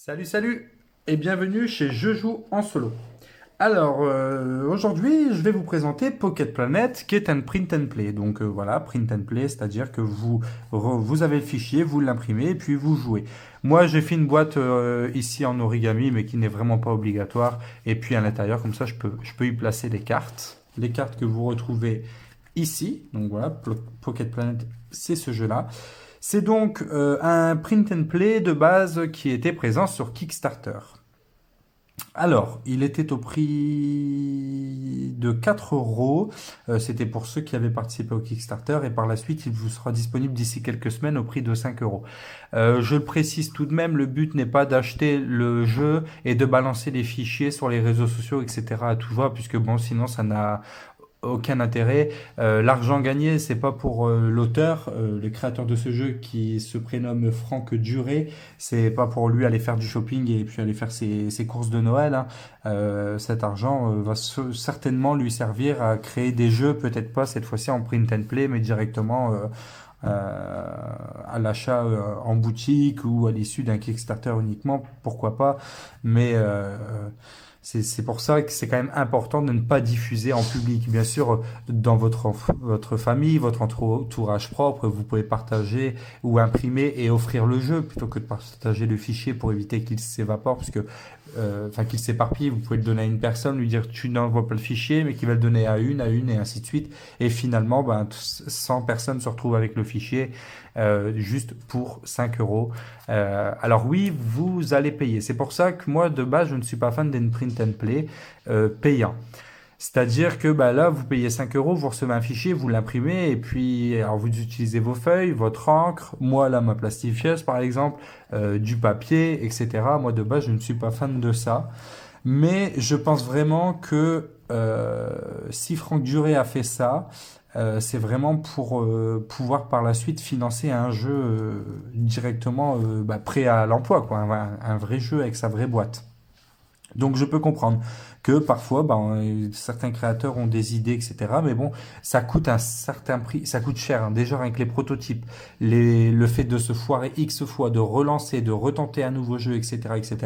Salut, salut et bienvenue chez Je joue en solo. Alors, aujourd'hui, je vais vous présenter Pocket Planet, qui est un print and play. Donc voilà, print and play, c'est-à-dire que vous avez le fichier, vous l'imprimez et puis vous jouez. Moi, j'ai fait une boîte ici en origami, mais qui n'est vraiment pas obligatoire. Et puis à l'intérieur, comme ça, je peux y placer les cartes. Les cartes que vous retrouvez ici. Donc voilà, Pocket Planet, c'est ce jeu-là. C'est donc un print and play de base qui était présent sur Kickstarter. Alors, il était au prix de 4 euros. C'était pour ceux qui avaient participé au Kickstarter. Et par la suite, il vous sera disponible d'ici quelques semaines au prix de 5 euros. Je le précise tout de même, le but n'est pas d'acheter le jeu et de balancer les fichiers sur les réseaux sociaux, etc. à tout va, puisque bon, sinon, ça n'a aucun intérêt. L'argent gagné, c'est pas pour l'auteur, le créateur de ce jeu qui se prénomme Franck Duré. C'est pas pour lui aller faire du shopping et puis aller faire ses courses de Noël, hein. Cet argent va certainement lui servir à créer des jeux, peut-être pas cette fois-ci en print and play, mais directement à l'achat en boutique ou à l'issue d'un Kickstarter uniquement, pourquoi pas. Mais c'est pour ça que c'est quand même important de ne pas diffuser en public. Bien sûr, dans votre famille, votre entourage propre, vous pouvez partager ou imprimer et offrir le jeu plutôt que de partager le fichier pour éviter qu'il s'évapore, puisque enfin qu'il s'éparpille. Vous pouvez le donner à une personne, lui dire tu n'envoies pas le fichier, mais qui va le donner à une et ainsi de suite. Et finalement, 100 personnes se retrouvent avec le fichier juste pour 5 euros. Alors oui, vous allez payer. C'est pour ça que moi, de base, je ne suis pas fan d'un print and play payant. C'est-à-dire que là, vous payez 5 euros, vous recevez un fichier, vous l'imprimez, et puis alors vous utilisez vos feuilles, votre encre, moi là, ma plastifieuse par exemple, du papier, etc. Moi de base, je ne suis pas fan de ça. Mais je pense vraiment que si Franck Duré a fait ça, c'est vraiment pour pouvoir par la suite financer un jeu directement prêt à l'emploi, quoi, un vrai jeu avec sa vraie boîte. Donc je peux comprendre que parfois certains créateurs ont des idées, etc. Mais bon, ça coûte un certain prix, ça coûte cher, hein. Déjà avec les prototypes, le fait de se foirer X fois, de relancer, de retenter un nouveau jeu, etc. etc.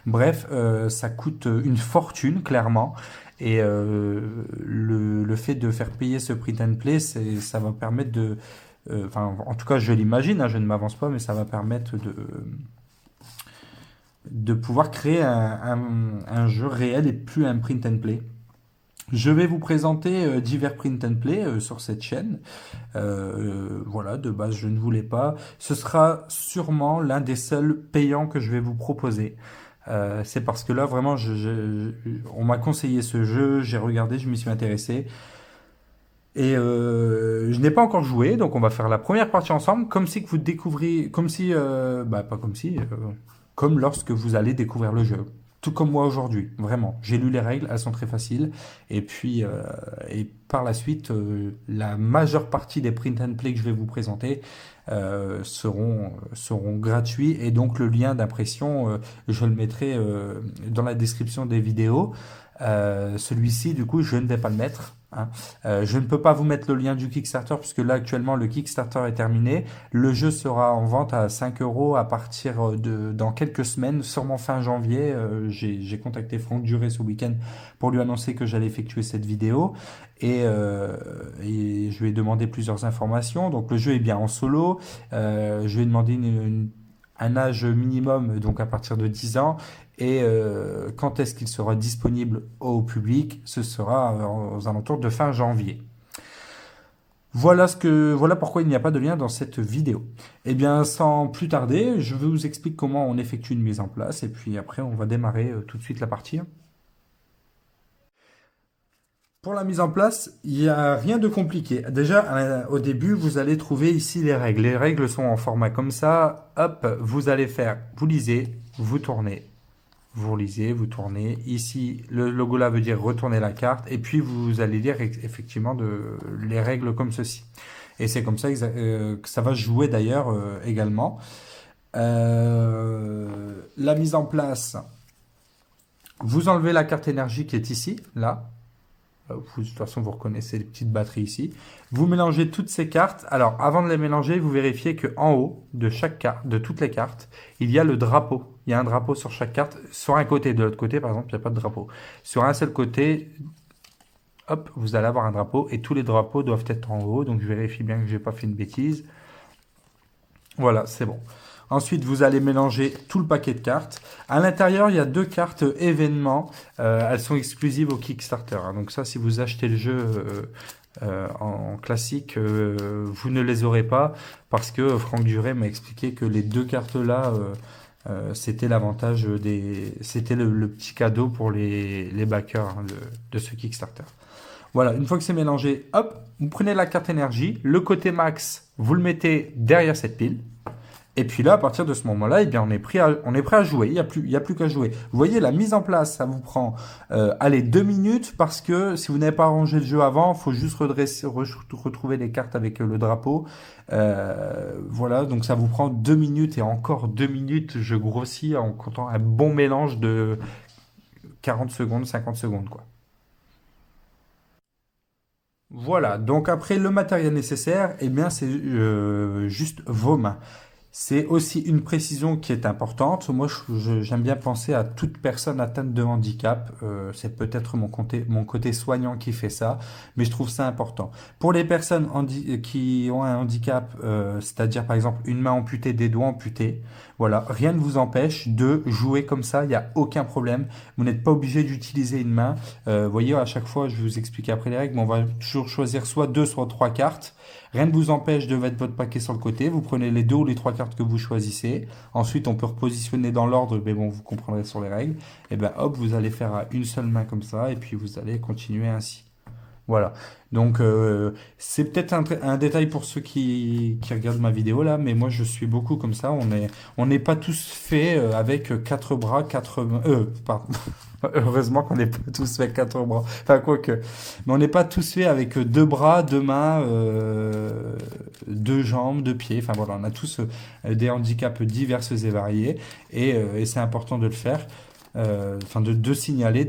Bref, ça coûte une fortune, clairement. Et le fait de faire payer ce print and play, ça va permettre de... Enfin, en tout cas, je l'imagine, hein, je ne m'avance pas, mais ça va permettre de pouvoir créer un jeu réel et plus un print and play. Je vais vous présenter divers print and play sur cette chaîne. Voilà, de base, je ne voulais pas. Ce sera sûrement l'un des seuls payants que je vais vous proposer. C'est parce que là, vraiment, on m'a conseillé ce jeu, j'ai regardé, je m'y suis intéressé. Et je n'ai pas encore joué, donc on va faire la première partie ensemble, comme si que vous découvrez, comme si, pas comme si, comme lorsque vous allez découvrir le jeu. Tout comme moi aujourd'hui, vraiment. J'ai lu les règles, elles sont très faciles. Et puis, et par la suite, la majeure partie des print and play que je vais vous présenter seront gratuits. Et donc le lien d'impression, je le mettrai dans la description des vidéos. Celui-ci, du coup, je ne vais pas le mettre, hein. Je ne peux pas vous mettre le lien du Kickstarter puisque là actuellement le Kickstarter est terminé. Le jeu sera en vente à 5 euros à partir de dans quelques semaines, sûrement fin janvier. J'ai contacté Franck Duré ce week-end pour lui annoncer que j'allais effectuer cette vidéo et je lui ai demandé plusieurs informations. Donc le jeu est bien en solo. Je lui ai demandé un âge minimum, donc à partir de 10 ans. Et quand est-ce qu'il sera disponible au public? Ce sera aux alentours de fin janvier. Voilà pourquoi il n'y a pas de lien dans cette vidéo. Eh bien, sans plus tarder, je vous explique comment on effectue une mise en place et puis après on va démarrer tout de suite la partie. Pour la mise en place, il n'y a rien de compliqué. Déjà, au début, vous allez trouver ici les règles. Les règles sont en format comme ça. Hop, vous allez faire, vous lisez, vous tournez. Vous relisez, vous tournez. Ici, le logo là veut dire retourner la carte. Et puis, vous allez lire effectivement les règles comme ceci. Et c'est comme ça que ça va jouer d'ailleurs également. La mise en place, vous enlevez la carte énergie qui est ici, là. De toute façon, vous reconnaissez les petites batteries ici. Vous mélangez toutes ces cartes. Alors, avant de les mélanger, vous vérifiez que en haut de chaque carte, de toutes les cartes, il y a le drapeau. Il y a un drapeau sur chaque carte. Sur un côté, de l'autre côté, par exemple, il n'y a pas de drapeau. Sur un seul côté, hop, vous allez avoir un drapeau et tous les drapeaux doivent être en haut. Donc, je vérifie bien que je n'ai pas fait une bêtise. Voilà, c'est bon. Ensuite, vous allez mélanger tout le paquet de cartes. À l'intérieur, il y a 2 cartes événements. Elles sont exclusives au Kickstarter, hein. Donc ça, si vous achetez le jeu en classique, vous ne les aurez pas parce que Franck Duret m'a expliqué que les 2 cartes-là, c'était l'avantage c'était le petit cadeau pour les backers, hein, de ce Kickstarter. Voilà, une fois que c'est mélangé, hop, vous prenez la carte énergie, le côté max, vous le mettez derrière cette pile. Et puis là, à partir de ce moment-là, eh bien, on est prêt à jouer. Il y a plus qu'à jouer. Vous voyez, la mise en place, ça vous prend, allez, 2 minutes parce que si vous n'avez pas rangé le jeu avant, il faut juste retrouver les cartes avec le drapeau. Voilà, donc ça vous prend 2 minutes et encore 2 minutes, je grossis en comptant un bon mélange de 40 secondes, 50 secondes, quoi. Voilà, donc après le matériel nécessaire, eh bien c'est juste vos mains. C'est aussi une précision qui est importante. Moi, j'aime bien penser à toute personne atteinte de handicap. C'est peut-être mon côté soignant qui fait ça, mais je trouve ça important. Pour les personnes qui ont un handicap, c'est-à-dire par exemple une main amputée, des doigts amputés, voilà, rien ne vous empêche de jouer comme ça. Il n'y a aucun problème. Vous n'êtes pas obligé d'utiliser une main. Vous voyez, à chaque fois, je vais vous expliquer après les règles, mais on va toujours choisir soit 2, soit 3 cartes. Rien ne vous empêche de mettre votre paquet sur le côté. Vous prenez les 2 ou les 3 cartes que vous choisissez. Ensuite, on peut repositionner dans l'ordre, mais bon, vous comprendrez sur les règles. Et ben hop, vous allez faire à une seule main comme ça, et puis vous allez continuer ainsi. Voilà. Donc, c'est peut-être un détail pour ceux qui regardent ma vidéo là, mais moi je suis beaucoup comme ça. On n'est pas tous faits avec 4 bras, 4 pardon. Heureusement qu'on n'est pas tous faits avec 4 bras. Enfin, quoique. Mais on n'est pas tous faits avec 2 bras, 2 mains, 2 jambes, 2 pieds. Enfin voilà, on a tous des handicaps divers et variés. Et c'est important de le faire. Enfin, de signaler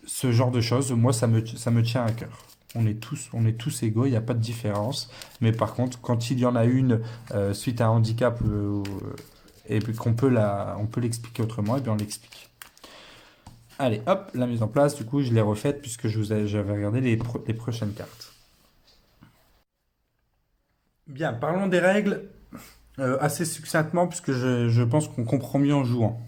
ce genre de choses. Moi, ça me tient à cœur. On est tous égaux, il n'y a pas de différence. Mais par contre, quand il y en a une suite à un handicap et puis on peut l'expliquer autrement, et bien on l'explique. Allez, hop, la mise en place. Du coup, je l'ai refaite puisque j'avais regardé les prochaines cartes. Bien, parlons des règles assez succinctement puisque je pense qu'on comprend mieux en jouant.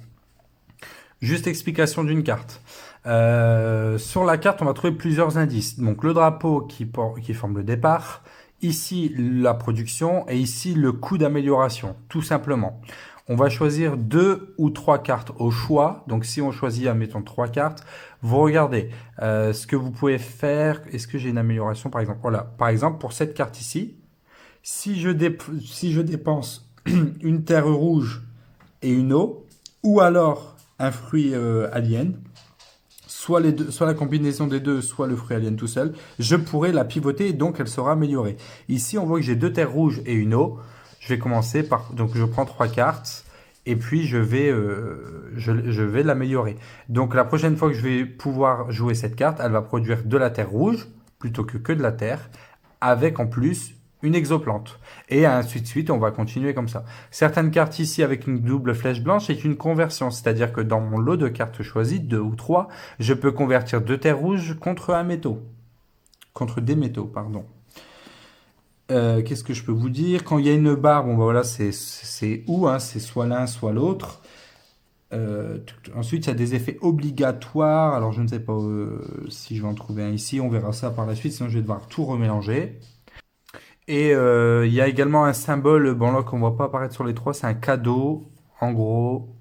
Juste explication d'une carte. Sur la carte, on va trouver plusieurs indices. Donc le drapeau qui forme le départ, ici la production et ici le coût d'amélioration, tout simplement. On va choisir 2 ou 3 cartes au choix. Donc si on choisit, admettons, 3 cartes, vous regardez ce que vous pouvez faire. Est-ce que j'ai une amélioration par exemple? Voilà, par exemple pour cette carte ici, si je dépense une terre rouge et une eau, ou alors un fruit alien, soit la combinaison des deux, soit le fruit alien tout seul, je pourrais la pivoter et donc elle sera améliorée. Ici, on voit que j'ai 2 terres rouges et une eau. Je vais commencer donc je prends 3 cartes et puis je vais l'améliorer. Donc la prochaine fois que je vais pouvoir jouer cette carte, elle va produire de la terre rouge plutôt que de la terre, avec en plus une exoplante. Et ainsi de suite, on va continuer comme ça. Certaines cartes ici avec une double flèche blanche, c'est une conversion. C'est-à-dire que dans mon lot de cartes choisies, 2 ou 3, je peux convertir 2 terres rouges contre un métaux. Contre des métaux, pardon. Qu'est-ce que je peux vous dire? Quand il y a une barre, bon, bah voilà, c'est où, hein, c'est soit l'un, soit l'autre. Ensuite, il y a des effets obligatoires. Alors, je ne sais pas si je vais en trouver un ici. On verra ça par la suite, sinon je vais devoir tout remélanger. Et il y a également un symbole, bon là qu'on ne voit pas apparaître sur les 3, c'est un cadeau. En gros,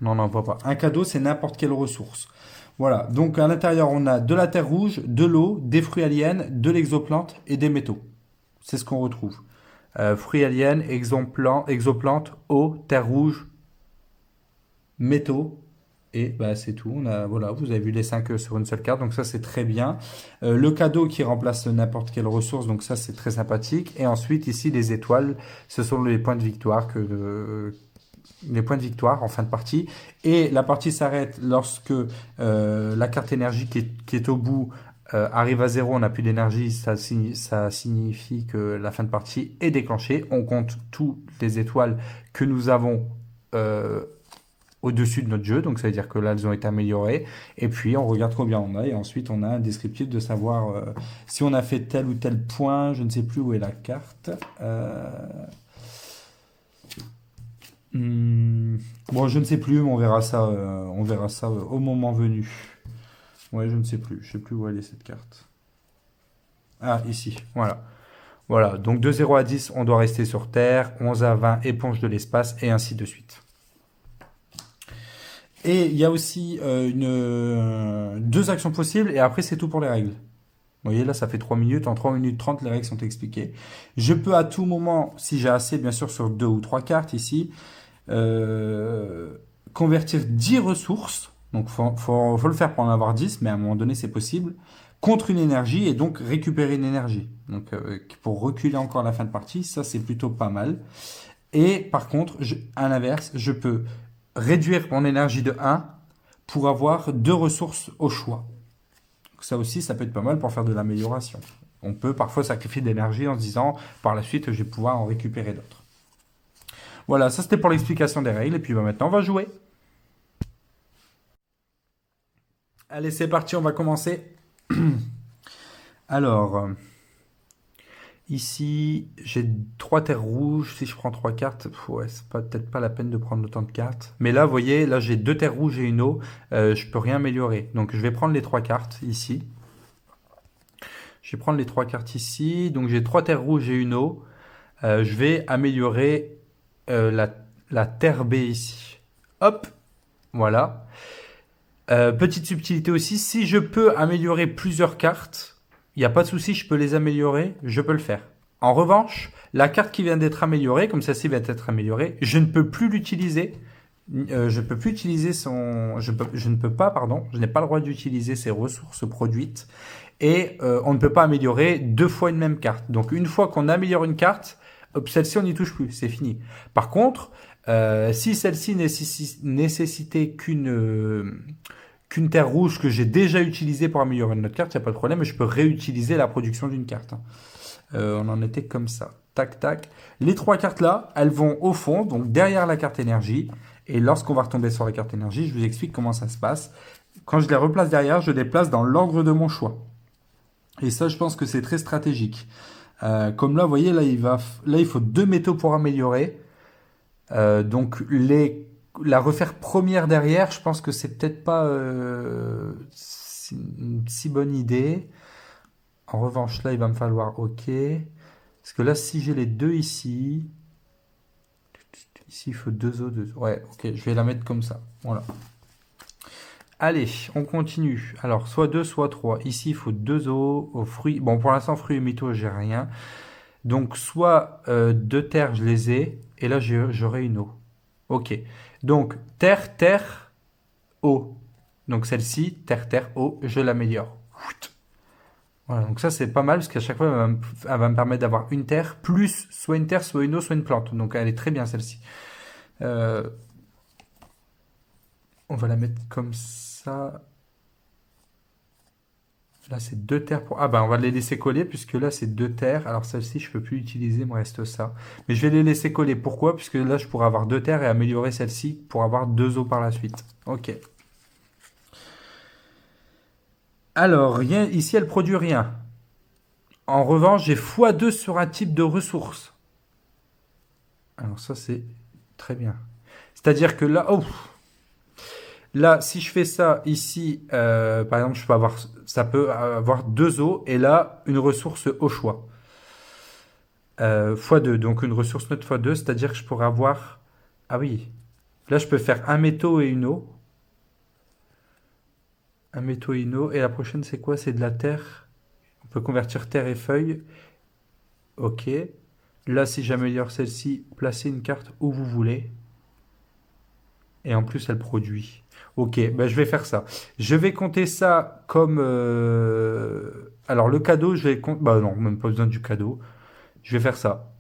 non, on voit pas. Un cadeau, c'est n'importe quelle ressource. Voilà, donc à l'intérieur, on a de la terre rouge, de l'eau, des fruits aliens, de l'exoplante et des métaux. C'est ce qu'on retrouve. Fruits aliens, exoplante, eau, terre rouge, métaux. Et bah, c'est tout. Voilà, vous avez vu les 5 sur une seule carte, donc ça c'est très bien. Le cadeau qui remplace n'importe quelle ressource, donc ça c'est très sympathique. Et ensuite ici les étoiles, ce sont les points de victoire les points de victoire en fin de partie. Et la partie s'arrête lorsque la carte énergie qui est au bout arrive à zéro, on n'a plus d'énergie, ça signifie que la fin de partie est déclenchée. On compte toutes les étoiles que nous avons euh, au-dessus de notre jeu, donc ça veut dire que là elles ont été améliorées, et puis on regarde combien on a, et ensuite on a un descriptif de savoir si on a fait tel ou tel point, je ne sais plus où est la carte. Bon, je ne sais plus, mais on verra ça au moment venu. Ouais, je ne sais plus, je sais plus où elle est cette carte. Ah, ici, voilà. Voilà, donc de 0 à 10, on doit rester sur Terre, 11 à 20, éponge de l'espace, et ainsi de suite. Et il y a aussi deux actions possibles, et après c'est tout pour les règles. Vous voyez, là, ça fait 3 minutes. En 3 minutes 30, les règles sont expliquées. Je peux à tout moment, si j'ai assez, bien sûr, sur 2 ou 3 cartes ici, euh, convertir 10 ressources. Donc, faut le faire pour en avoir 10, mais à un moment donné, c'est possible. Contre une énergie et donc récupérer une énergie. Donc, pour reculer encore la fin de partie, ça, c'est plutôt pas mal. Et par contre, à l'inverse, je peux réduire mon énergie de 1 pour avoir 2 ressources au choix. Ça aussi, ça peut être pas mal pour faire de l'amélioration. On peut parfois sacrifier de l'énergie en se disant, par la suite, je vais pouvoir en récupérer d'autres. Voilà, ça c'était pour l'explication des règles. Et puis maintenant, on va jouer. Allez, c'est parti, on va commencer. Alors, ici, j'ai 3 terres rouges. Si je prends 3 cartes, ouais, c'est peut-être pas la peine de prendre autant de cartes. Mais là, vous voyez, là j'ai 2 terres rouges et une eau. Je peux rien améliorer. Donc, je vais prendre les 3 cartes ici. Je vais prendre les 3 cartes ici. Donc, j'ai 3 terres rouges et une eau. Je vais améliorer la terre B ici. Hop, voilà. Petite subtilité aussi, si je peux améliorer plusieurs cartes, il n'y a pas de souci, je peux les améliorer, je peux le faire. En revanche, la carte qui vient d'être améliorée, comme celle-ci vient d'être améliorée, je ne peux plus l'utiliser. Je peux plus utiliser je ne peux pas, pardon, je n'ai pas le droit d'utiliser ses ressources produites. Et on ne peut pas améliorer 2 fois une même carte. Donc une fois qu'on améliore une carte, celle-ci on n'y touche plus, c'est fini. Par contre, si celle-ci nécessitait qu'une terre rouge que j'ai déjà utilisée pour améliorer une autre carte, il n'y a pas de problème, je peux réutiliser la production d'une carte. On en était comme ça. Tac, tac. Les 3 cartes là, elles vont au fond, donc derrière la carte énergie. Et lorsqu'on va retomber sur la carte énergie, je vous explique comment ça se passe. Quand je les replace derrière, je les place dans l'ordre de mon choix. Et ça, je pense que c'est très stratégique. Comme là, vous voyez, là, il faut 2 métaux pour améliorer. Donc, la refaire première derrière, je pense que c'est peut-être pas une si bonne idée. En revanche, là, il va me falloir OK. Parce que là, si j'ai les deux ici, il faut 2 os, 2 os. Ouais, OK, je vais la mettre comme ça. Voilà. Allez, on continue. Alors, soit 2, soit 3. Ici, il faut 2 os aux fruits. Bon, pour l'instant, fruits et métaux, j'ai rien. Donc, soit 2 terres, je les ai. Et là, j'aurai une eau. OK. Donc, terre, terre, eau. Donc, celle-ci, terre, terre, eau, je l'améliore. Voilà, donc ça, c'est pas mal parce qu'à chaque fois, elle va me permettre d'avoir une terre, plus soit une terre, soit une eau, soit une plante. Donc, elle est très bien, celle-ci. On va la mettre comme ça. Là, c'est 2 terres pour... Ah ben, on va les laisser coller puisque là, c'est 2 terres. Alors, celle-ci, je peux plus l'utiliser, il me reste ça. Mais je vais les laisser coller. Pourquoi? Puisque là, je pourrais avoir 2 terres et améliorer celle-ci pour avoir 2 eaux par la suite. Ok. Alors, rien, ici, elle produit rien. En revanche, j'ai x2 sur un type de ressource. Alors, ça, c'est très bien. C'est-à-dire que là... Oh, là, si je fais ça ici, par exemple, ça peut avoir 2 eaux et là, une ressource au choix. x2, donc une ressource neutre x2, c'est-à-dire que je pourrais avoir... Ah oui, là, je peux faire un métaux et une eau. Un métaux et une eau. Et la prochaine, c'est quoi? C'est de la terre. On peut convertir terre et feuille. Ok. Là, si j'améliore celle-ci, placez une carte où vous voulez. Et en plus, elle produit. Ok, ben je vais faire ça. Je vais compter ça comme... Alors, le cadeau, je vais compter... Bah non, même pas besoin du cadeau. Je vais faire ça.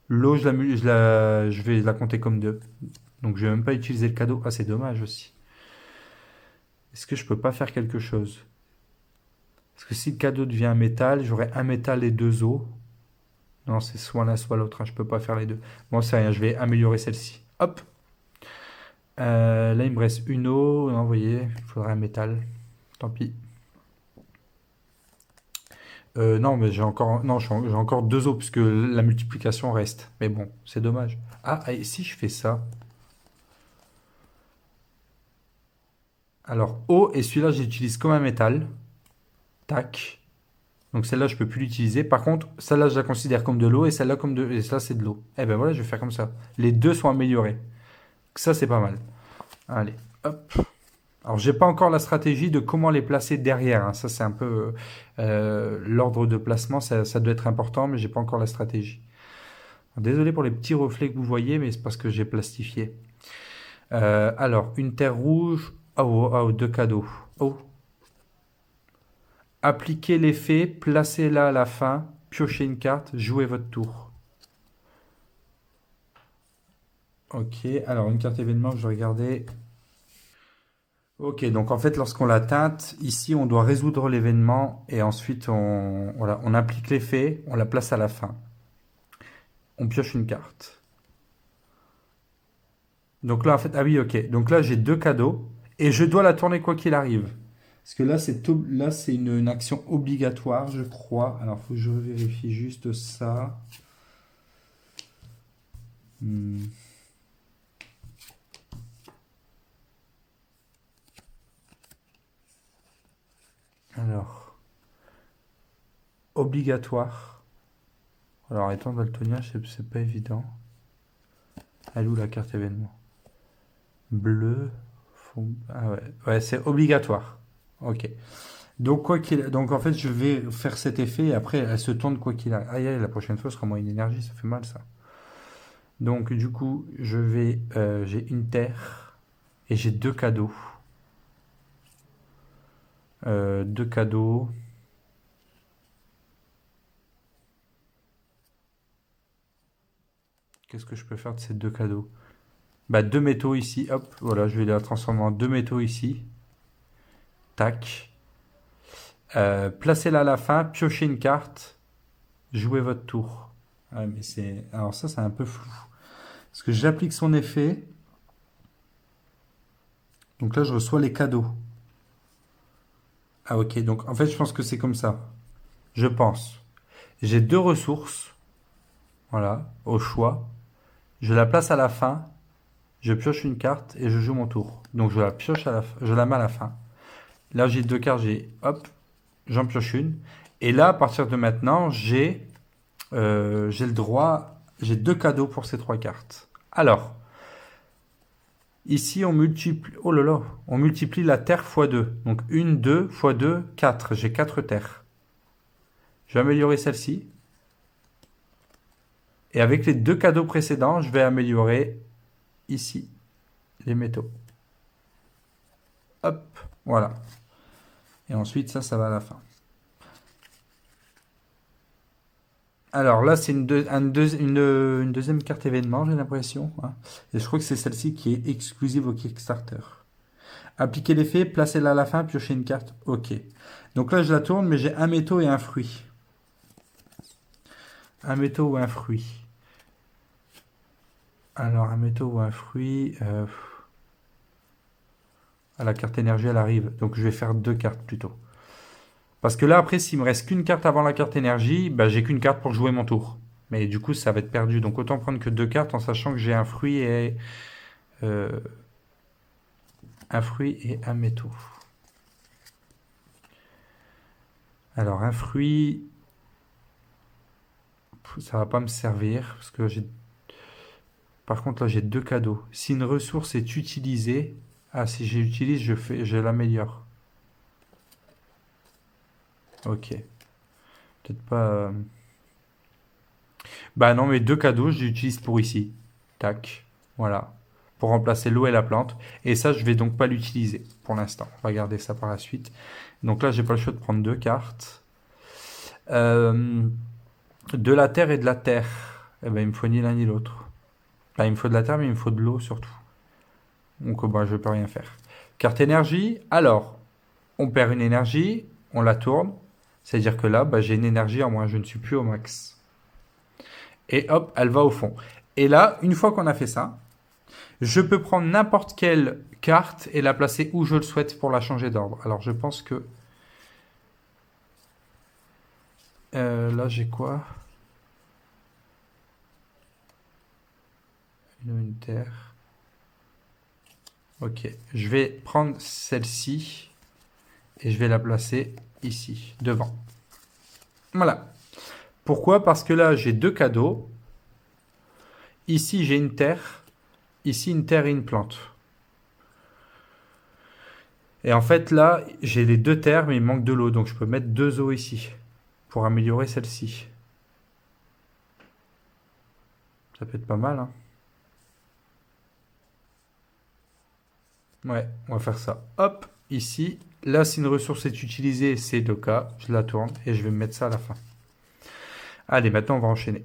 L'eau, je vais la compter comme 2. Donc je vais même pas utiliser le cadeau. Ah, c'est dommage aussi. Est-ce que je peux pas faire quelque chose? Parce que si le cadeau devient un métal, j'aurai un métal et deux eaux. Non, c'est soit l'un, soit l'autre, hein. Je peux pas faire les deux. Bon, c'est rien, je vais améliorer celle-ci. Hop. Là, il me reste une eau. Non, vous voyez, il faudrait un métal. Tant pis. Non, mais j'ai encore, non, j'ai encore deux eaux puisque la multiplication reste. Mais bon, c'est dommage. Ah, et si je fais ça? Alors, eau, et celui-là, j'utilise comme un métal. Tac. Donc celle-là, je peux plus l'utiliser. Par contre, celle-là, je la considère comme de l'eau et celle-là comme de... Et ça, c'est de l'eau. Eh ben voilà, je vais faire comme ça. Les deux sont améliorés. Ça, c'est pas mal. Allez, hop. Alors, j'ai pas encore la stratégie de comment les placer derrière, hein. Ça, c'est un peu l'ordre de placement. Ça doit être important, mais j'ai pas encore la stratégie. Désolé pour les petits reflets que vous voyez, mais c'est parce que j'ai plastifié. Alors, une terre rouge. Oh, oh, deux cadeaux. Oh. Appliquez l'effet, placez-la à la fin, piochez une carte, jouez votre tour. Ok, alors une carte événement, je vais regarder. Ok, donc en fait, lorsqu'on la teinte, ici, on doit résoudre l'événement et ensuite, voilà, on applique l'effet, on la place à la fin. On pioche une carte. Donc là, en fait, ah oui, ok. Donc là, j'ai deux cadeaux et je dois la tourner quoi qu'il arrive. Parce que là, c'est une action obligatoire, je crois. Alors, il faut que je vérifie juste ça. Hmm. Alors, obligatoire. Alors, étant daltonien, c'est pas évident. Elle est où la carte événement? Bleu. Ah ouais, ouais, c'est obligatoire. Ok. Donc, donc, en fait, je vais faire cet effet et après, elle se tourne quoi qu'il arrive. Aïe, aïe, la prochaine fois, ce sera moins une énergie, ça fait mal ça. Donc, du coup, j'ai une terre et j'ai deux cadeaux. Deux cadeaux. Qu'est-ce que je peux faire de ces deux cadeaux? Bah, deux métaux ici. Hop, voilà, je vais les transformer en deux métaux ici. Tac. Placez-la à la fin, piochez une carte, jouez votre tour. Ah, mais c'est... Alors ça, c'est un peu flou. Parce que j'applique son effet. Donc là, je reçois les cadeaux. Ah ok, donc en fait, je pense que c'est comme ça. Je pense. J'ai deux ressources. Voilà, au choix. Je la place à la fin. Je pioche une carte et je joue mon tour. Donc je la pioche je la mets à la fin. Là, j'ai deux cartes. Hop, j'en pioche une. Et là, à partir de maintenant, j'ai le droit, j'ai deux cadeaux pour ces trois cartes. Alors, ici, oh là là, on multiplie la terre fois 2. Donc, 1, 2 fois 2, 4. J'ai 4 terres. Je vais améliorer celle-ci. Et avec les deux cadeaux précédents, je vais améliorer ici les métaux. Hop, voilà. Et ensuite, ça va à la fin. Alors là, c'est une deuxième carte événement, j'ai l'impression, hein. Et je crois que c'est celle-ci qui est exclusive au Kickstarter. Appliquer l'effet, placez-la à la fin, piochez une carte. Ok. Donc là, je la tourne, mais j'ai un métaux et un fruit. Un métaux ou un fruit. Alors, un métaux ou un fruit. La carte énergie, elle arrive. Donc, je vais faire deux cartes plutôt. Parce que là, après, s'il me reste qu'une carte avant la carte énergie, bah, j'ai qu'une carte pour jouer mon tour. Mais du coup, ça va être perdu. Donc, autant prendre que deux cartes en sachant que j'ai euh, un fruit et un métaux. Alors, un fruit, ça va pas me servir. Parce que par contre, là, j'ai deux cadeaux. Si une ressource est utilisée, si j'utilise, je l'améliore. Ok. Peut-être pas. Bah non, mais deux cadeaux, je les utilise pour ici. Tac. Voilà. Pour remplacer l'eau et la plante. Et ça, je vais donc pas l'utiliser pour l'instant. On va garder ça par la suite. Donc là, j'ai pas le choix de prendre deux cartes. Euh, de la terre et de la terre. Eh ben, il me faut ni l'un ni l'autre. Bah, il me faut de la terre, mais il me faut de l'eau surtout. Donc bah, je ne peux rien faire. Carte énergie. Alors, on perd une énergie, on la tourne. C'est-à-dire que là, bah, j'ai une énergie en moins, je ne suis plus au max. Et hop, elle va au fond. Et là, une fois qu'on a fait ça, je peux prendre n'importe quelle carte et la placer où je le souhaite pour la changer d'ordre. Alors, je pense que... là, j'ai quoi? Une terre. Ok, je vais prendre celle-ci et je vais la placer ici, devant. Voilà. Pourquoi? Parce que là, j'ai deux cadeaux. Ici, j'ai une terre. Ici, une terre et une plante. Et en fait, là, j'ai les deux terres, mais il manque de l'eau. Donc, je peux mettre deux eaux ici pour améliorer celle-ci. Ça peut être pas mal, hein. Ouais, on va faire ça. Hop, ici. Là, si une ressource est utilisée, c'est le cas. Je la tourne et je vais me mettre ça à la fin. Allez, maintenant, on va enchaîner.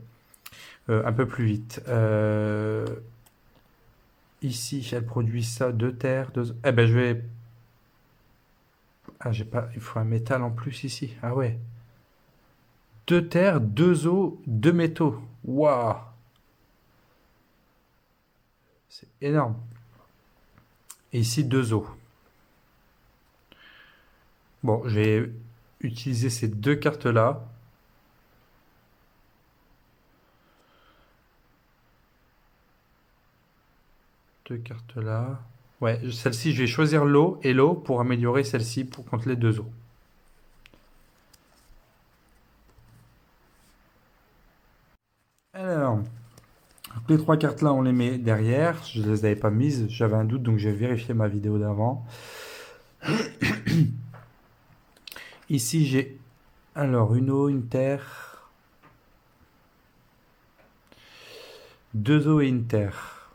Un peu plus vite. Ici, elle produit ça, deux terres, deux... Eh ben, je vais... Ah, j'ai pas... Il faut un métal en plus ici. Ah ouais. Deux terres, deux eaux, deux métaux. Waouh. C'est énorme. Et ici, deux eaux. Bon, je vais utiliser ces deux cartes-là. Deux cartes-là. Ouais, celle-ci, je vais choisir l'eau et l'eau pour améliorer celle-ci pour contre les deux eaux. Alors, les trois cartes-là, on les met derrière. Je ne les avais pas mises. J'avais un doute, donc j'ai vérifié ma vidéo d'avant. Ici, j'ai alors une eau, une terre, deux eaux et une terre.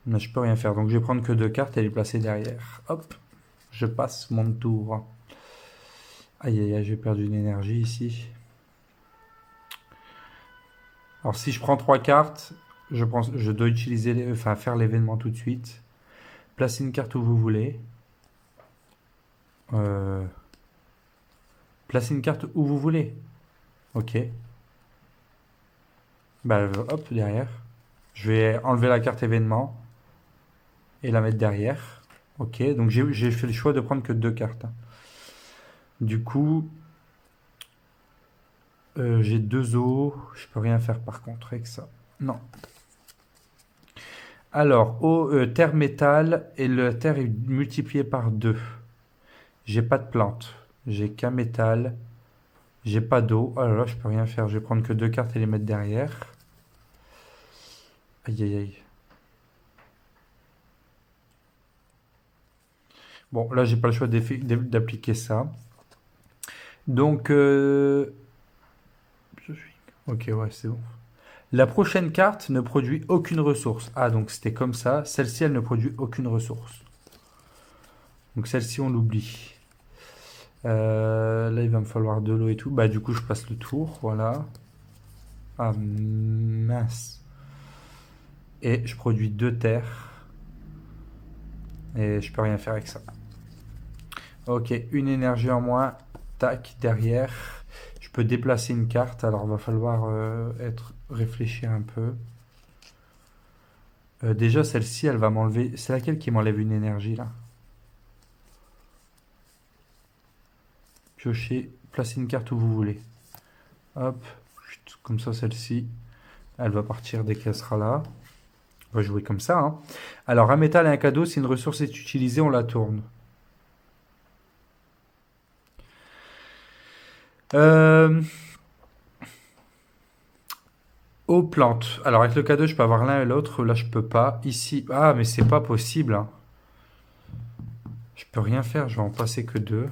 Mais je peux rien faire, donc je vais prendre que deux cartes et les placer derrière. Hop, je passe mon tour. Aïe aïe aïe, j'ai perdu une énergie ici. Alors si je prends trois cartes, je dois utiliser, enfin faire l'événement tout de suite. Placez une carte où vous voulez. Euh, placez une carte où vous voulez. Ok. Bah hop, derrière. Je vais enlever la carte événement et la mettre derrière. Ok, donc j'ai fait le choix de prendre que deux cartes. Du coup, j'ai deux eaux. Je peux rien faire par contre avec ça. Non. Alors, eau, terre, métal, et le terre est multiplié par 2. J'ai pas de plante. J'ai qu'un métal. J'ai pas d'eau. Oh là là, je peux rien faire. Je vais prendre que deux cartes et les mettre derrière. Aïe aïe aïe. Bon, là, j'ai pas le choix d'appliquer ça. Donc, ok, ouais, c'est bon. La prochaine carte ne produit aucune ressource. Ah, donc c'était comme ça. Celle-ci, elle ne produit aucune ressource. Donc celle-ci, on l'oublie. Là, il va me falloir de l'eau et tout. Bah, du coup, je passe le tour. Voilà. Ah, mince. Et je produis deux terres. Et je peux rien faire avec ça. Ok, une énergie en moins. Tac, derrière. Je peux déplacer une carte. Alors, il va falloir réfléchir un peu. Déjà, celle-ci, elle va m'enlever. C'est laquelle qui m'enlève une énergie, là? Piocher, placer une carte où vous voulez. Hop, comme ça, celle-ci, elle va partir dès qu'elle sera là. On va jouer comme ça, hein. Alors, un métal et un cadeau, si une ressource est utilisée, on la tourne. Aux plantes. Alors, avec le cadeau, je peux avoir l'un et l'autre. Là, je peux pas. Ici, ah, mais c'est pas possible, hein. Je peux rien faire, je vais en passer que deux.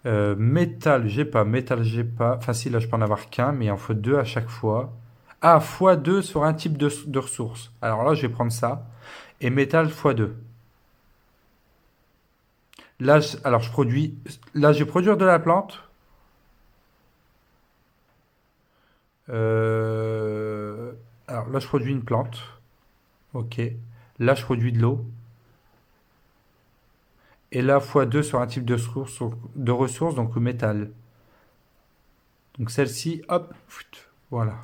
Métal, j'ai pas. Métal, j'ai pas. Enfin, si, là, je peux en avoir qu'un, mais il en faut deux à chaque fois. Ah, x2 sur un type de ressource. Alors là, je vais prendre ça. Et métal x2. Là, alors je produis. Là, je vais produire de la plante. Alors là, je produis une plante. Ok. Là, je produis de l'eau. Et là, x2 sur un type de ressources, donc le métal. Donc celle-ci, hop, voilà.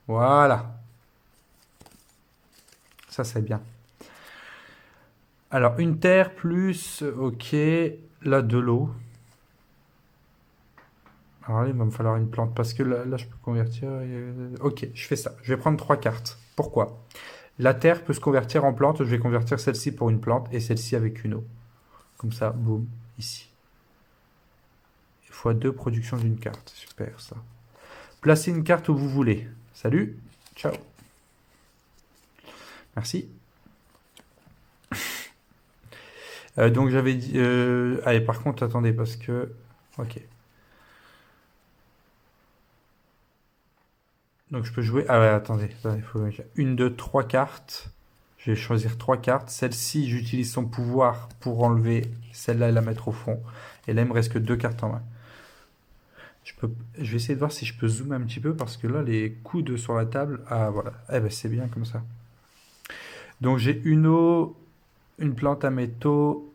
Voilà. Ça, c'est bien. Alors, une terre plus, ok, là, de l'eau. Alors là, il va me falloir une plante parce que là, je peux convertir. Ok, je fais ça. Je vais prendre 3 cartes. Pourquoi? La terre peut se convertir en plante. Je vais convertir celle-ci pour une plante et celle-ci avec une eau. Comme ça, boum, ici. Fois 2 production d'une carte. Super, ça. Placez une carte où vous voulez. Salut. Ciao. Merci. Donc j'avais dit... Allez, par contre, attendez, parce que... Ok. Donc je peux jouer... Ah ouais, attendez. Une, deux, 3 cartes. Je vais choisir 3 cartes. Celle-ci, j'utilise son pouvoir pour enlever celle-là et la mettre au fond. Et là, il me reste que 2 cartes en main. Je vais essayer de voir si je peux zoomer un petit peu parce que là, les coudes sur la table... Ah voilà. Eh ben, c'est bien comme ça. Donc j'ai une eau, une plante à métaux.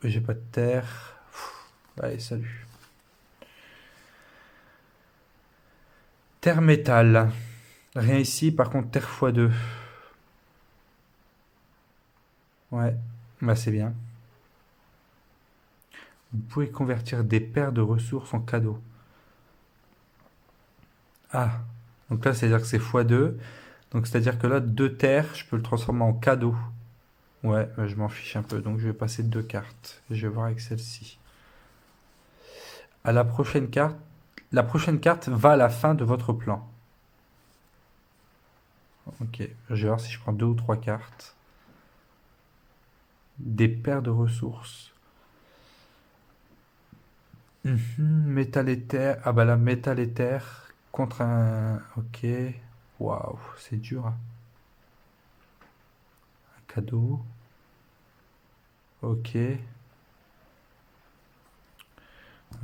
J'ai pas de terre. Allez, salut. Terre métal. Rien ici, par contre, terre x2. Ouais, bah c'est bien. Vous pouvez convertir des paires de ressources en cadeaux. Ah, donc là, c'est-à-dire que c'est x2. Donc c'est-à-dire que là, 2 terres, je peux le transformer en cadeau. Ouais, je m'en fiche un peu. Donc je vais passer 2 cartes. Je vais voir avec celle-ci. À la prochaine carte. La prochaine carte va à la fin de votre plan. Ok, je vais voir si je prends 2 ou 3 cartes. Des paires de ressources. Métal et terre. Ah bah là, métal et terre contre un... Ok. Waouh, c'est dur, hein. Un cadeau. Ok. Moi,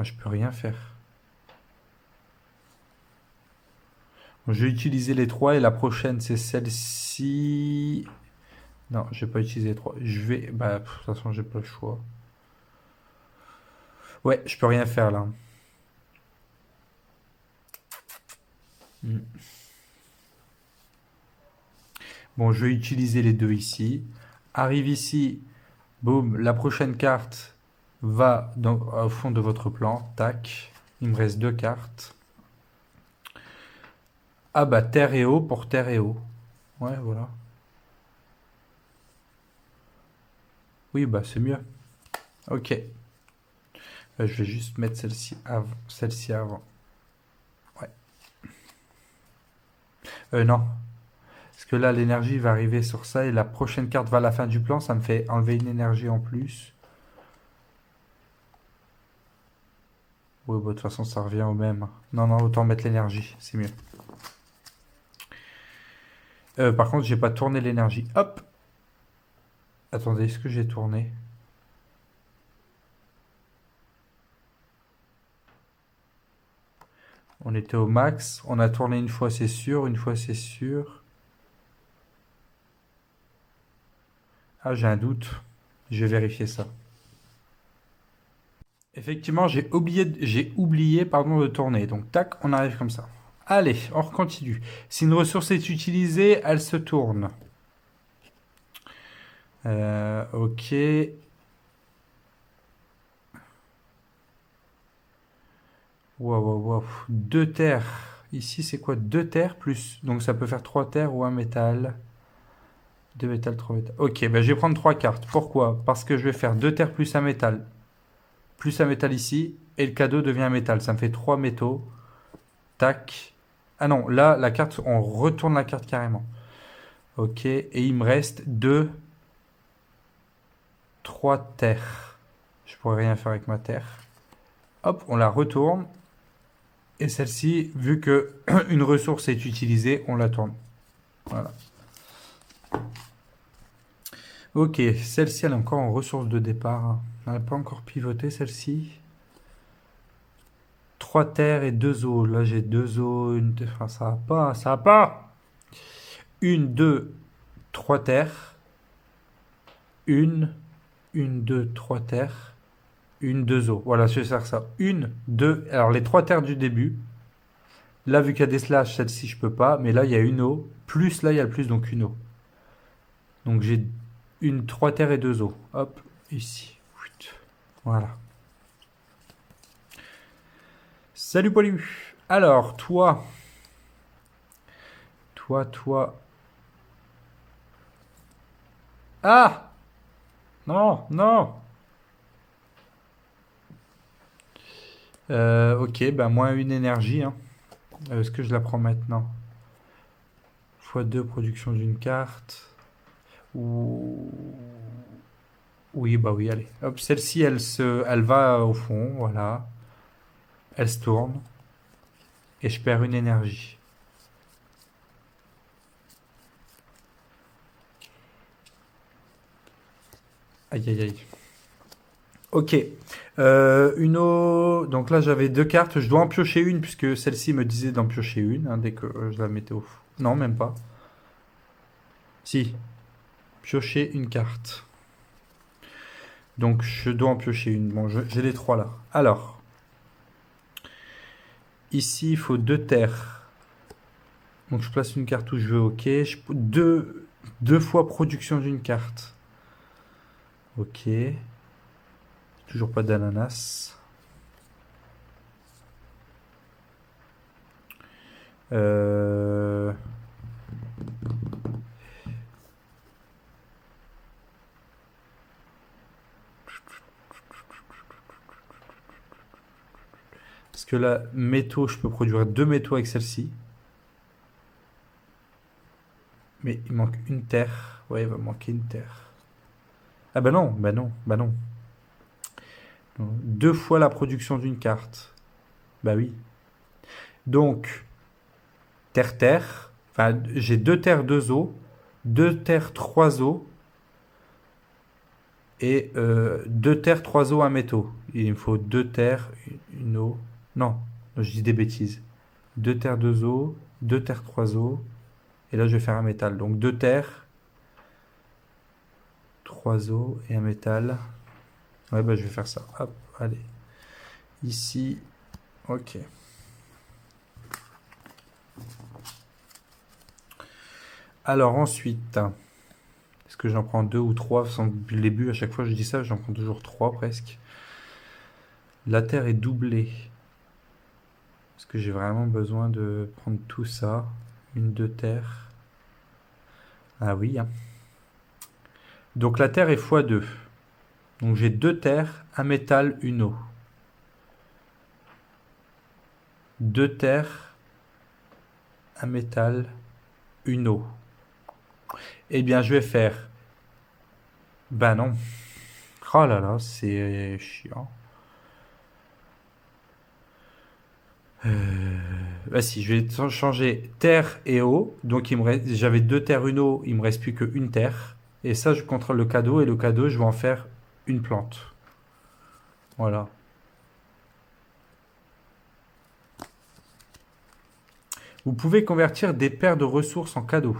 je peux rien faire. Bon, je vais utiliser les 3 et la prochaine, c'est celle-ci. Non, je vais pas utiliser les 3. Je vais... Bah, de toute façon, j'ai pas le choix. Ouais, je peux rien faire là. Hmm. Bon, je vais utiliser les 2 ici. Arrive ici. Boum, la prochaine carte va au fond de votre plan. Tac. Il me reste 2 cartes. Ah bah terre et eau pour terre et eau. Ouais, voilà. Oui, bah c'est mieux. Ok. Je vais juste mettre celle-ci avant. Ouais. Non. Parce que là, l'énergie va arriver sur ça et la prochaine carte va à la fin du plan. Ça me fait enlever une énergie en plus. Oui, bah, de toute façon, ça revient au même. Non, non, autant mettre l'énergie. C'est mieux. Par contre, j'ai pas tourné l'énergie. Hop. Attendez, est-ce que j'ai tourné? On était au max. On a tourné une fois, c'est sûr. Une fois, c'est sûr. Ah, j'ai un doute. Je vais vérifier ça. Effectivement, j'ai oublié, pardon, de tourner. Donc, tac, on arrive comme ça. Allez, on continue. Si une ressource est utilisée, elle se tourne. Ok. Waouh, waouh, waouh. 2 terres. Ici, c'est quoi? 2 terres plus. Donc, ça peut faire 3 terres ou un métal. 2 métal, 3 métal. Ok, ben, je vais prendre 3 cartes. Pourquoi? Parce que je vais faire 2 terres plus un métal. Plus un métal ici. Et le cadeau devient un métal. Ça me fait 3 métaux. Tac. Ah non, là, la carte, on retourne la carte carrément. Ok, et il me reste 3 terres. Je pourrais rien faire avec ma terre. Hop, on la retourne. Et celle-ci, vu que une ressource est utilisée, on la tourne. Voilà. Ok, celle-ci, elle est encore en ressource de départ. Elle n'a pas encore pivoté, celle-ci. 3 terres et 2 eaux. Là, j'ai 2 eaux. Enfin, ça va pas, ça va pas. une, deux, trois terres. Une, deux, trois terres. Une, deux eaux. Voilà, je vais faire ça. Une, deux. Alors, les trois terres du début. Là, vu qu'il y a des slash, celle-ci, je peux pas. Mais là, il y a une eau. Plus, là, il y a le plus, donc une eau. Donc, j'ai une, trois terres et deux eaux. Hop, ici. Voilà. Salut Poilu. Alors, toi. Ah! Non, non! Ok, bah moins une énergie, hein. Est-ce que je la prends maintenant? Fois 2 production d'une carte. Ou... Oui, bah oui, allez. Hop, celle-ci, elle va au fond, voilà. Elle se tourne. Et je perds une énergie. Aïe, aïe, aïe. Ok. Une eau. Donc là, j'avais deux cartes. Je dois en piocher une, puisque celle-ci me disait d'en piocher une, hein, dès que je la mettais au fond. Non, même pas. Si. Piocher une carte. Donc je dois en piocher une. Bon, j'ai les trois là. Alors, ici, il faut deux terres. Donc je place une carte où je veux, ok. Deux fois production d'une carte. Ok. Toujours pas d'ananas. Euh... Parce que là, métaux, je peux produire deux métaux avec celle-ci. Mais il manque une terre. Ouais, il va manquer une terre. Ah bah non, bah non, bah non. Deux fois la production d'une carte. Bah oui. Donc, terre. Enfin, j'ai deux terres, deux eaux. Deux terres, trois eaux. Et deux terres, trois eaux, un métaux. Il me faut deux terres, une eau. Non, je dis des bêtises. Deux terres, deux eaux. Deux terres, trois eaux. Et là, je vais faire un métal. Donc deux terres, trois eaux et un métal. Ouais, bah je vais faire ça. Hop, allez. Ici, ok. Alors ensuite, est-ce que j'en prends deux ou trois? Depuis le début, à chaque fois je dis ça, j'en prends toujours trois presque. La terre est doublée. Est-ce que j'ai vraiment besoin de prendre tout ça? Une, deux terres. Ah oui, hein. Donc la terre est x2. Donc j'ai deux terres, un métal, une eau. Deux terres, un métal, une eau. Eh bien, je vais faire. Ben non. Oh là là, c'est chiant. Bah si, je vais changer terre et eau. Donc j'avais deux terres, une eau. Il me reste plus qu'une terre. Et ça, je contrôle le cadeau. Et le cadeau, je vais en faire une plante. Voilà. Vous pouvez convertir des paires de ressources en cadeaux.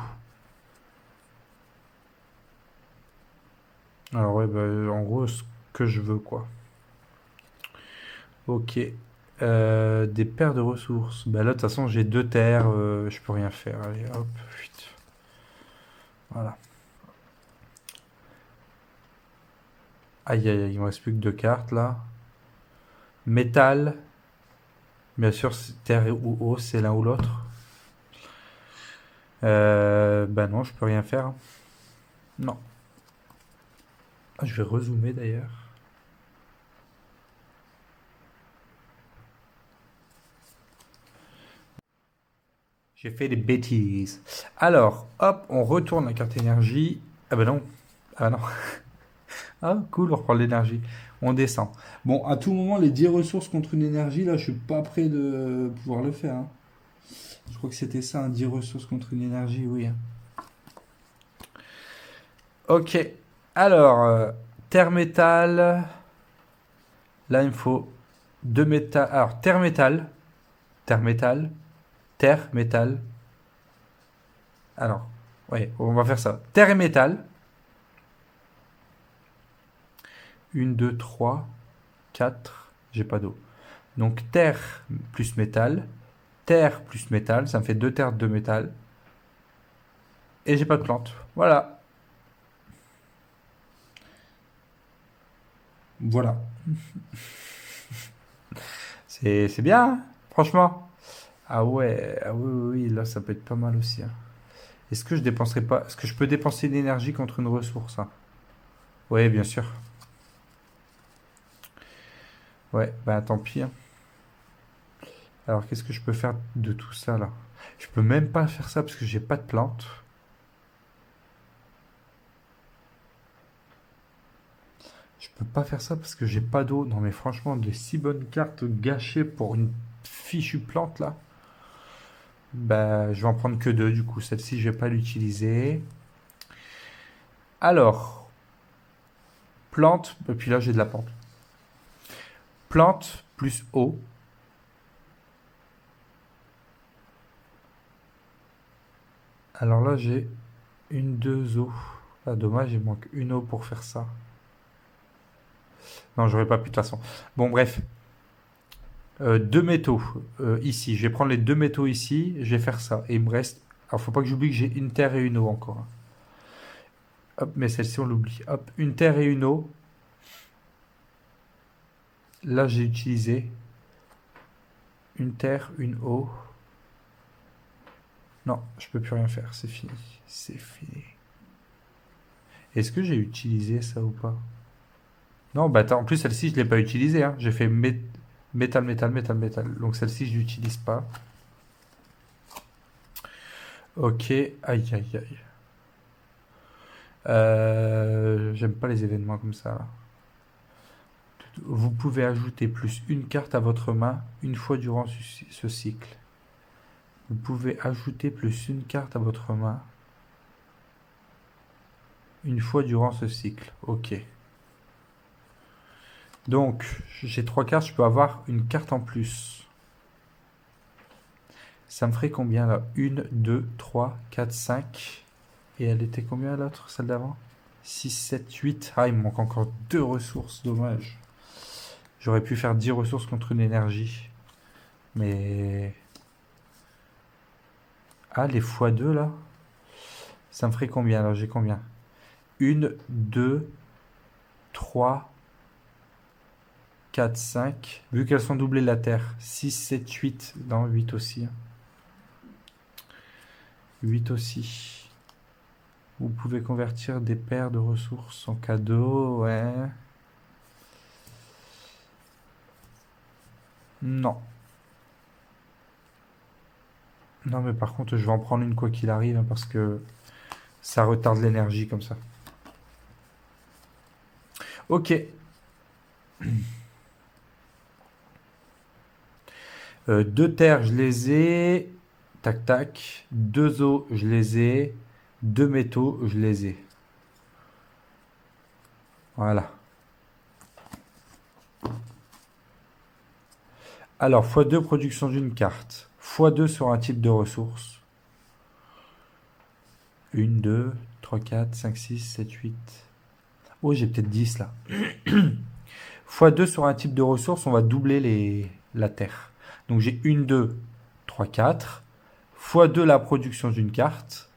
Alors ouais, bah, en gros, ce que je veux, quoi. Ok. Des paires de ressources. Bah là, de toute façon, j'ai deux terres. Je peux rien faire. Allez, hop. Vite. Voilà. Aïe, aïe, aïe. Il me reste plus que deux cartes, là. Métal. Bien sûr, terre ou eau, c'est l'un ou l'autre. Bah non, je peux rien faire. Non. Ah, je vais rezoomer d'ailleurs. J'ai fait des bêtises. Alors, hop, on retourne la carte énergie. Ah bah non. Ah non. Ah, cool, on reprend l'énergie. On descend. Bon, à tout moment, les 10 ressources contre une énergie, là, je suis pas prêt de pouvoir le faire, hein. Je crois que c'était ça, hein, 10 ressources contre une énergie, oui, hein. Ok. Alors, terre métal. Là, il me faut deux métal. Alors, terre métal, terre métal. Alors, Ouais, on va faire ça. Terre et métal. 1, 2, 3, 4. J'ai pas d'eau. Donc terre plus métal. Terre plus métal. Ça me fait 2 terres, 2 métal. Et j'ai pas de plante. Voilà. Voilà. C'est bien, hein, franchement. Ah ouais, ah oui, oui, oui, là ça peut être pas mal aussi, hein. Est-ce que je dépenserai pas... Est-ce que je peux dépenser de l'énergie contre une ressource, hein? Ouais, bien sûr. Ouais, bah tant pis, hein. Alors qu'est-ce que je peux faire de tout ça là? Je peux même pas faire ça parce que j'ai pas de plantes. Je peux pas faire ça parce que j'ai pas d'eau. Non mais franchement, de si bonnes cartes gâchées pour une fichue plante là. Bah je vais en prendre que deux du coup. Celle-ci je vais pas l'utiliser. Alors, plante, et puis là j'ai de la plante. Plante plus eau. Alors là j'ai une, deux eaux. Ah dommage, il manque une eau pour faire ça. Non, j'aurais pas pu de toute façon. Bon bref, deux métaux ici. Je vais prendre les deux métaux ici, je vais faire ça. Et il me reste... Alors faut pas que j'oublie que j'ai une terre et une eau encore, hein. Hop, mais celle-ci on l'oublie. Hop, une terre et une eau. Là j'ai utilisé une terre, une eau. Non, je peux plus rien faire, c'est fini. C'est fini. Est-ce que j'ai utilisé ça ou pas? Non, bah en plus celle-ci je l'ai pas utilisée, hein. J'ai fait métal, métal, métal, métal. Donc celle-ci je l'utilise pas. Ok, aïe, aïe, aïe. J'aime pas les événements comme ça, là. Vous pouvez ajouter plus une carte à votre main une fois durant ce cycle. Vous pouvez ajouter plus une carte à votre main une fois durant ce cycle. Ok. Donc, j'ai trois cartes, je peux avoir une carte en plus. Ça me ferait combien là? 1, 2, 3, 4, 5. Et elle était combien l'autre, celle d'avant? 6, 7, 8. Ah, il me manque encore 2 ressources, dommage. J'aurais pu faire 10 ressources contre une énergie. Mais... Ah, les x2 là? Ça me ferait combien alors? J'ai combien? 1, 2, 3, 4, 5. Vu qu'elles sont doublées la Terre. 6, 7, 8. Non, 8 aussi, hein. 8 aussi. Vous pouvez convertir des paires de ressources en cadeau, ouais. Non. Non, mais par contre, je vais en prendre une quoi qu'il arrive, hein, parce que ça retarde l'énergie comme ça. Ok. Deux terres, je les ai. Tac, tac. Deux eaux, je les ai. Deux métaux, je les ai. Voilà. Alors, x2 production d'une carte. x2 sur un type de ressource. 1, 2, 3, 4, 5, 6, 7, 8. Oh, j'ai peut-être 10 là. x2 sur un type de ressource, on va doubler la terre. Donc j'ai 1, 2, 3, 4. x2 la production d'une carte.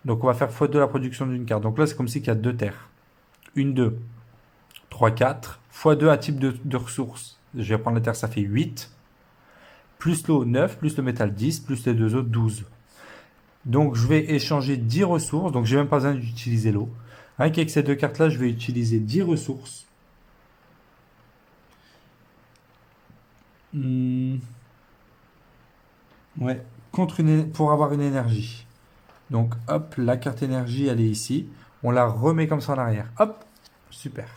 Donc on va faire x2 la production d'une carte. Donc là, c'est comme si il y a deux terres. 1, 2, 3, 4. x2 un type de ressource. Je vais prendre la terre, ça fait 8. Plus l'eau, 9. Plus le métal, 10. Plus les deux autres, 12. Donc je vais échanger 10 ressources. Donc j'ai même pas besoin d'utiliser l'eau. Avec ces deux cartes-là, je vais utiliser 10 ressources. Ouais, pour avoir une énergie. Donc hop, la carte énergie, elle est ici. On la remet comme ça en arrière. Hop, super.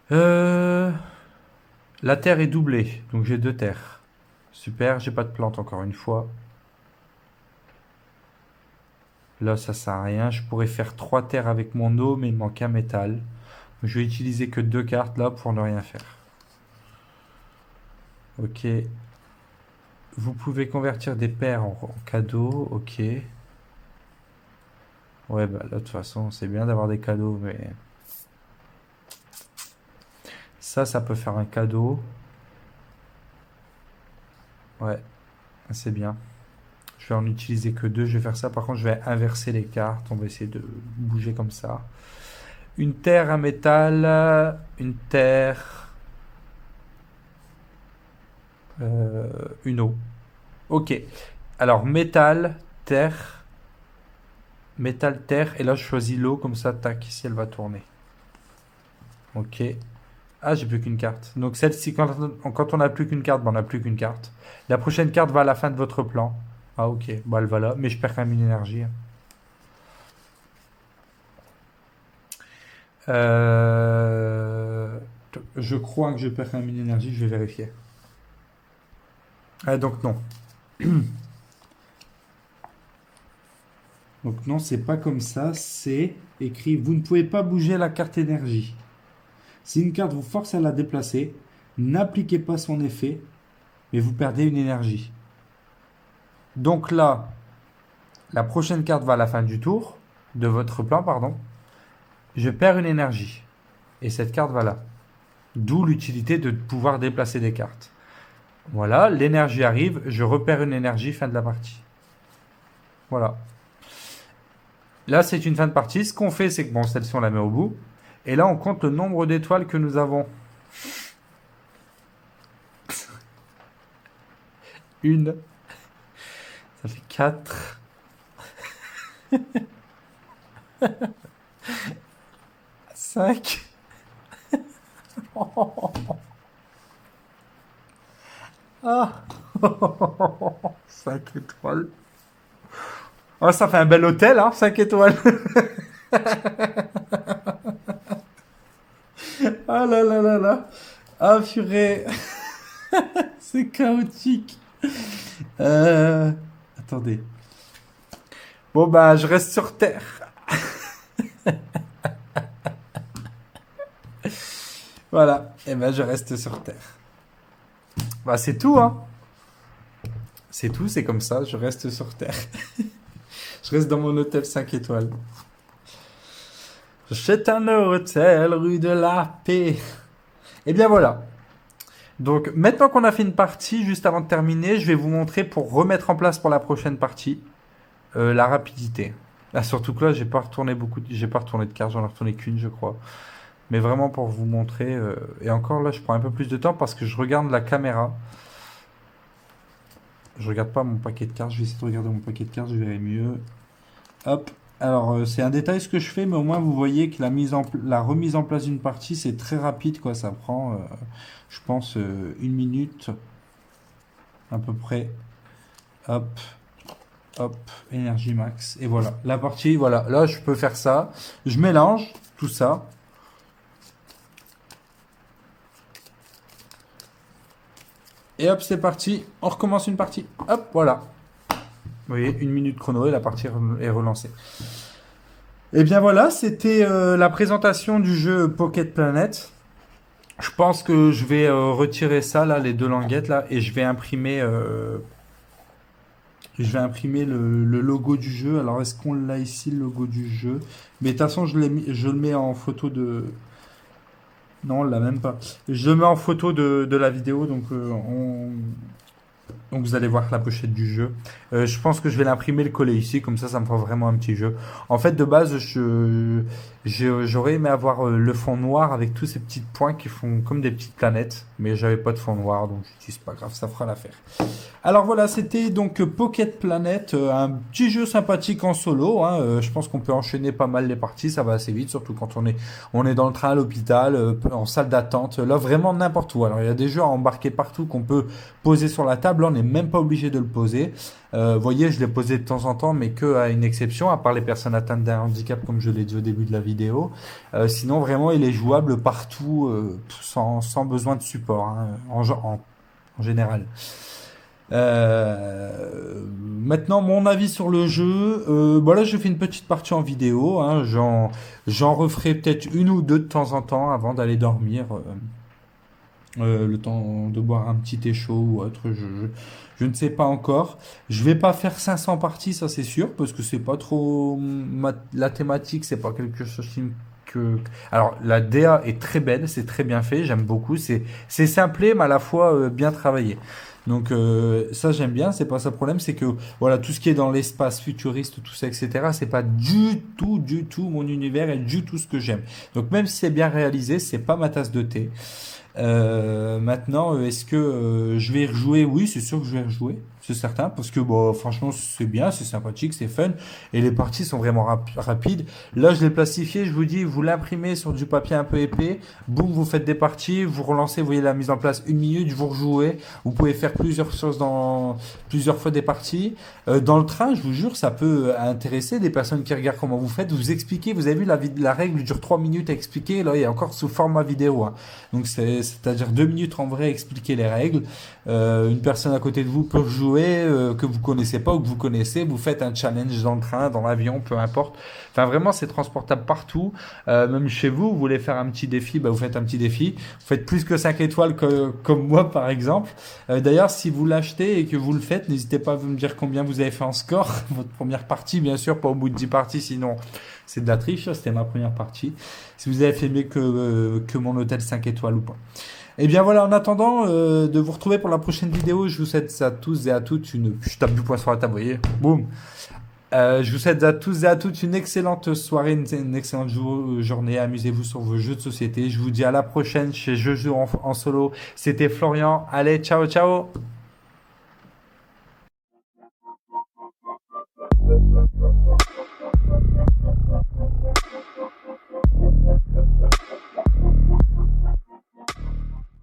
La terre est doublée, donc j'ai deux terres. Super, j'ai pas de plante encore une fois. Là, ça sert à rien. Je pourrais faire 3 terres avec mon eau, mais il me manque un métal. Je vais utiliser que 2 cartes là pour ne rien faire. Ok. Vous pouvez convertir des paires en cadeaux, ok. Ouais, bah là, de toute façon, c'est bien d'avoir des cadeaux, mais ça peut faire un cadeau. Ouais, c'est bien. Je vais en utiliser que deux, je vais faire ça. Par contre, je vais inverser les cartes. On va essayer de bouger comme ça. Une terre, un métal, une terre, une eau. Ok. Alors, métal, terre. Et là, je choisis l'eau, comme ça, tac, ici, elle va tourner. Ok. Ah, j'ai plus qu'une carte. Donc, celle-ci, quand on n'a plus qu'une carte, ben, on n'a plus qu'une carte. La prochaine carte va à la fin de votre plan. Ah, ok. Bon, elle va là. Mais je perds quand même une énergie. Euh, Je crois que je perds quand même une énergie. Je vais vérifier. Ah, donc, non. Donc non, c'est pas comme ça, c'est écrit vous ne pouvez pas bouger la carte énergie. Si une carte vous force à la déplacer, n'appliquez pas son effet, mais vous perdez une énergie. Donc là, la prochaine carte va à la fin du tour, de votre plan, pardon. Je perds une énergie. Et cette carte va là. D'où l'utilité de pouvoir déplacer des cartes. Voilà, l'énergie arrive, je repère une énergie, fin de la partie. Voilà. Là, c'est une fin de partie. Ce qu'on fait, c'est que bon, celle-ci, on la met au bout. Et là, on compte le nombre d'étoiles que nous avons. Une. Ça fait 4. 5. Ah. 5 étoiles. Oh, ça fait un bel hôtel, hein, 5 étoiles. Ah là là là là. Ah purée. C'est chaotique. Attendez. Bon bah je reste sur Terre. Voilà. Et ben je reste sur Terre. Bah c'est tout, hein. C'est tout, c'est comme ça, je reste sur Terre. Je reste dans mon hôtel 5 étoiles. C'est un hôtel rue de la Paix. Et bien voilà. Donc maintenant qu'on a fait une partie, juste avant de terminer, je vais vous montrer pour remettre en place pour la prochaine partie la rapidité. Là, surtout que là, j'ai pas retourné de cartes, j'en ai retourné qu'une, je crois. Mais vraiment pour vous montrer. Et encore là, je prends un peu plus de temps parce que je regarde la caméra. Je regarde pas mon paquet de cartes. Je vais essayer de regarder mon paquet de cartes, je verrai mieux. Hop. Alors, c'est un détail ce que je fais, mais au moins vous voyez que la remise en place d'une partie, c'est très rapide, quoi. Ça prend, je pense, une minute à peu près. Hop, hop, énergie max. Et voilà, la partie, voilà. Là, je peux faire ça. Je mélange tout ça. Et hop, c'est parti. On recommence une partie. Hop, voilà. Vous voyez, une minute chrono et la partie est relancée. Et bien voilà, c'était la présentation du jeu Pocket Planet. Je pense que je vais retirer ça, là, les deux languettes, là, et je vais imprimer le logo du jeu. Alors, est-ce qu'on l'a ici, le logo du jeu? Mais de toute façon, je le mets en photo de... Non, on l'a même pas. Je le mets en photo de la vidéo, donc vous allez voir la pochette du jeu. Je pense que je vais l'imprimer, le coller ici, comme ça me fera vraiment un petit jeu. En fait, de base, j'aurais aimé avoir le fond noir avec tous ces petits points qui font comme des petites planètes, mais j'avais pas de fond noir, donc je dis c'est pas grave, ça fera l'affaire. Alors voilà, c'était donc Pocket Planet, un petit jeu sympathique en solo, hein. Je pense qu'on peut enchaîner pas mal les parties, ça va assez vite, surtout quand on est dans le train à l'hôpital, en salle d'attente, là vraiment n'importe où. Alors il y a des jeux à embarquer partout qu'on peut poser sur la table, là on n'est même pas obligé de le poser. Vous voyez, je l'ai posé de temps en temps, mais que à une exception, à part les personnes atteintes d'un handicap, comme je l'ai dit au début de la vidéo. Sinon, vraiment, il est jouable partout, sans besoin de support, hein, en général. Maintenant, mon avis sur le jeu. Là, je fais une petite partie en vidéo, hein, j'en referai peut-être une ou deux de temps en temps avant d'aller dormir. le temps de boire un petit thé chaud ou autre, je ne sais pas encore. Je vais pas faire 500 parties, ça c'est sûr, parce que c'est pas trop la thématique, c'est pas quelque chose que... Alors la DA est très belle, c'est très bien fait, j'aime beaucoup, c'est simplé mais à la fois bien travaillé. Donc ça j'aime bien, c'est pas ça le problème, c'est que voilà tout ce qui est dans l'espace futuriste, tout ça, etc. C'est pas du tout mon univers et du tout ce que j'aime. Donc même si c'est bien réalisé, c'est pas ma tasse de thé. Maintenant, est-ce que je vais y rejouer? Oui, c'est sûr que je vais y rejouer, c'est certain, parce que bon, franchement, c'est bien, c'est sympathique, c'est fun, et les parties sont vraiment rapides. Là, je l'ai plastifié, je vous dis, vous l'imprimez sur du papier un peu épais, boum, vous faites des parties, vous relancez, vous voyez la mise en place 1 minute, vous rejouez, vous pouvez faire plusieurs choses dans plusieurs fois des parties. Dans le train, je vous jure, ça peut intéresser des personnes qui regardent comment vous faites, vous expliquez, vous avez vu la règle dure 3 minutes à expliquer, là, il y a encore sous format vidéo, hein. Donc c'est-à-dire 2 minutes en vrai à expliquer les règles. Une personne à côté de vous peut jouer que vous connaissez pas ou que vous connaissez. Vous faites un challenge dans le train, dans l'avion, peu importe. Enfin vraiment c'est transportable partout. Même chez vous, vous voulez faire un petit défi, bah, vous faites un petit défi. Vous faites plus que 5 étoiles comme moi par exemple. D'ailleurs si vous l'achetez et que vous le faites, n'hésitez pas à me dire combien vous avez fait en score. Votre première partie bien sûr, pas au bout de 10 parties sinon c'est de la triche. C'était ma première partie. Si vous avez fait mieux que mon hôtel 5 étoiles ou pas. Et bien voilà, en attendant de vous retrouver pour la prochaine vidéo, je vous souhaite à tous et à toutes une... Je tape du poing sur la table, vous voyez. Boum. Je vous souhaite à tous et à toutes une excellente soirée, une excellente journée. Amusez-vous sur vos jeux de société. Je vous dis à la prochaine chez Je joue en solo. C'était Florian. Allez, ciao, ciao.